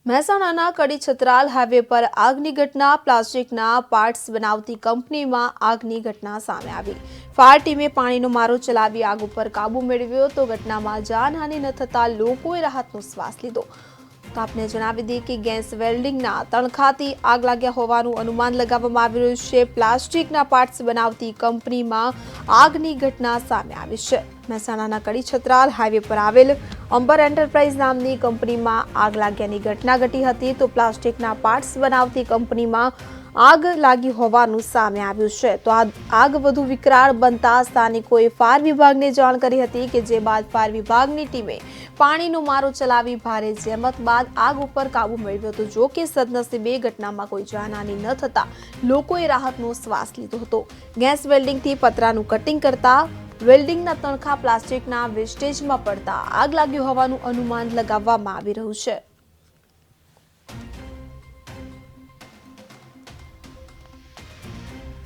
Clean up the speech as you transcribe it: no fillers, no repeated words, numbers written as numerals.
મહેસાણાના કડી છત્રાલ હાઈવે પર આગની ઘટના. પ્લાસ્ટિકના પાર્ટ્સ બનાવતી કંપનીમાં આગની ઘટના સામે આવી. ફાયર ટીમે પાણીનો મારો ચલાવી આગ ઉપર કાબુ મેળવ્યો તો ઘટનામાં જાનહાનિ ન થતા લોકોએ રાહતનો શ્વાસ લીધો. તો આપને જણાવી દઈએ કે ગેસ વેલ્ડિંગના તણખાથી આગ લાગ્યા હોવાનું અનુમાન લગાવવામાં આવી રહ્યું છે. પ્લાસ્ટિકના પાર્ટ્સ બનાવતી કંપનીમાં આગની ઘટના સામે આવી છે. મહેસાણાના કડી છત્રાલ હાઈવે પર આવેલ અંબર એન્ટરપ્રાઇઝ નામની કંપનીમાં આગ લાગ્યાની ઘટના ઘટી હતી. તો પ્લાસ્ટિકના પાર્ટ્સ બનાવતી કંપનીમાં આગ લાગી હોવાનું સામે આવ્યું છે. તો આ આગ વધુ વિકરાળ બનતા સ્થાનિકોએ ફાયર વિભાગને જાણ કરી હતી કે જે બાદ ફાયર વિભાગની ટીમે પાણીનો મારો ચલાવી ભારે જહેમત બાદ આગ ઉપર કાબુ મેળવ્યો હતો. જો કે સદનસીબે ઘટનામાં કોઈ જાનહાનિ ન થતા લોકોએ રાહતનો શ્વાસ લીધો હતો. ગેસ વેલ્ડિંગથી પતરાનું કટિંગ કરતા વેલ્ડિંગના તણખા પ્લાસ્ટિકના વેસ્ટેજમાં પડતા આગ લાગી હોવાનું અનુમાન લગાવવામાં આવી રહ્યું છે.